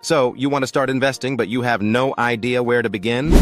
So, you want to start investing, but you have no idea where to begin?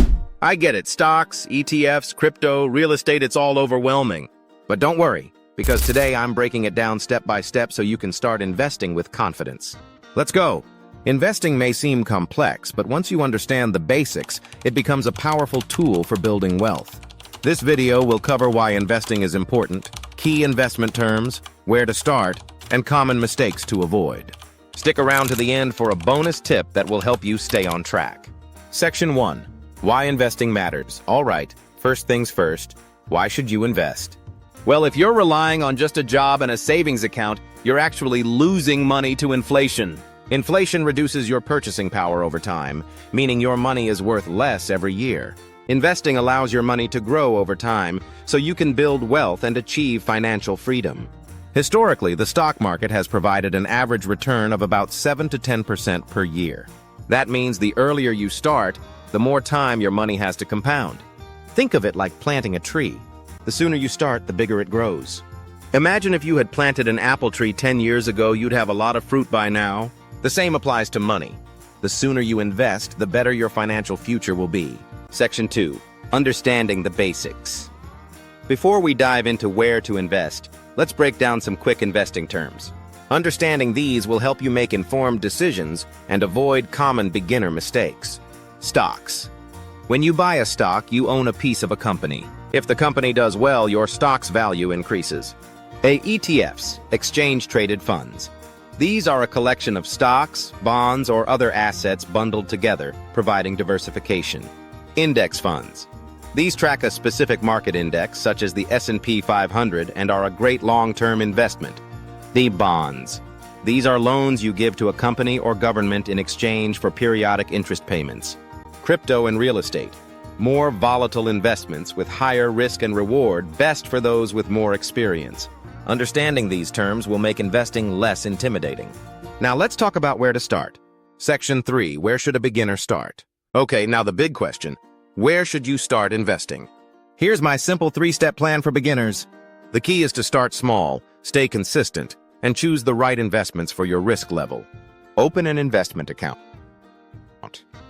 I get it. Stocks, ETFs, crypto, real estate, it's all overwhelming. But don't worry, because today I'm breaking it down step by step so you can start investing with confidence. Let's go. Investing may seem complex, but once you understand the basics, it becomes a powerful tool for building wealth. This video will cover why investing is important, key investment terms, where to start, and common mistakes to avoid. Stick around to the end for a bonus tip that will help you stay on track. Section 1. Why investing matters. All right, first things first, why should you invest? Well, if you're relying on just a job and a savings account, you're actually losing money to inflation. Inflation reduces your purchasing power over time, meaning your money is worth less every year. Investing allows your money to grow over time, so you can build wealth and achieve financial freedom. Historically, the stock market has provided an average return of about 7 to 10% per year. That means the earlier you start, the more time your money has to compound. Think of it like planting a tree. The sooner you start, the bigger it grows. Imagine if you had planted an apple tree 10 years ago, you'd have a lot of fruit by now. The same applies to money. The sooner you invest, the better your financial future will be. Section 2. Understanding the basics. Before we dive into where to invest, let's break down some quick investing terms. Understanding these will help you make informed decisions and avoid common beginner mistakes. Stocks. When you buy a stock, you own a piece of a company. If the company does well, your stock's value increases. ETFs, exchange-traded funds. These are a collection of stocks, bonds, or other assets bundled together, providing diversification. Index funds. These track a specific market index, such as the S&P 500, and are a great long-term investment. The bonds. These are loans you give to a company or government in exchange for periodic interest payments. Crypto and real estate. More volatile investments with higher risk and reward, best for those with more experience. Understanding these terms will make investing less intimidating. Now let's talk about where to start. Section 3. Where should a beginner start? Okay, now the big question. Where should you start investing? Here's my simple 3-step plan for beginners. The key is to start small, stay consistent, and choose the right investments for your risk level. Open an investment account.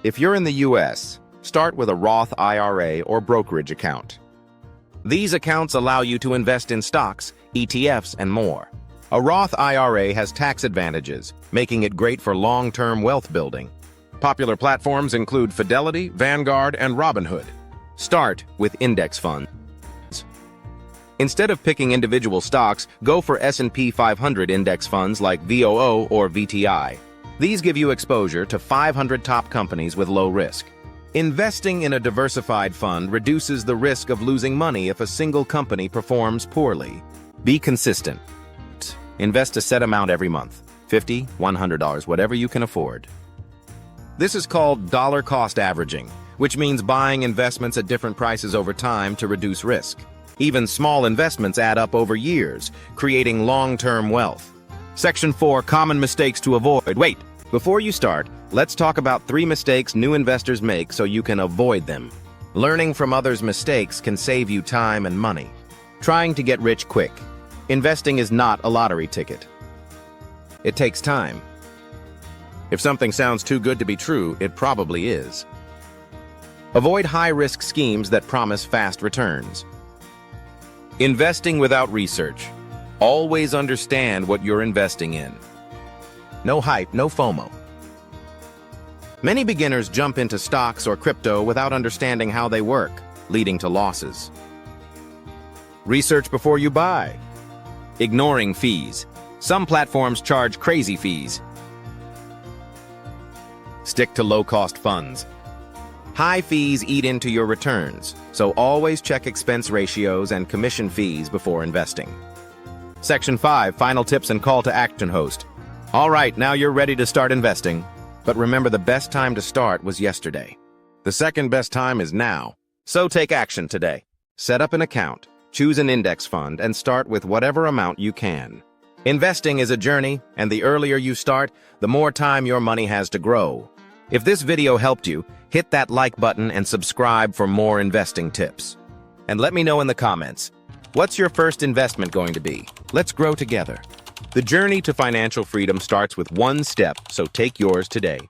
If you're in the US, start with a Roth IRA or brokerage account. These accounts allow you to invest in stocks, ETFs, and more. A Roth IRA has tax advantages, making it great for long-term wealth building. Popular platforms include Fidelity, Vanguard, and Robinhood. Start with index funds. Instead of picking individual stocks, go for S&P 500 index funds like VOO or VTI. These give you exposure to 500 top companies with low risk. Investing in a diversified fund reduces the risk of losing money if a single company performs poorly. Be consistent. Invest a set amount every month, $50, $100, whatever you can afford. This is called dollar cost averaging, which means buying investments at different prices over time to reduce risk. Even small investments add up over years, creating long-term wealth. Section 4. Common mistakes to avoid. Wait, before you start, let's talk about 3 mistakes new investors make so you can avoid them. Learning from others' mistakes can save you time and money. Trying to get rich quick. Investing is not a lottery ticket. It takes time. If something sounds too good to be true, it probably is. Avoid high-risk schemes that promise fast returns. Investing without research. Always understand what you're investing in. No hype, no FOMO. Many beginners jump into stocks or crypto without understanding how they work, leading to losses. Research before you buy. Ignoring fees. Some platforms charge crazy fees. Stick to low-cost funds. High fees eat into your returns, so always check expense ratios and commission fees before investing. Section 5. Final tips and call to action host. All right, now you're ready to start investing. But remember, the best time to start was yesterday. The second best time is now. So take action today. Set up an account, choose an index fund, and start with whatever amount you can. Investing is a journey, and the earlier you start, the more time your money has to grow. If this video helped you, hit that like button and subscribe for more investing tips. And let me know in the comments, what's your first investment going to be? Let's grow together. The journey to financial freedom starts with one step, so take yours today.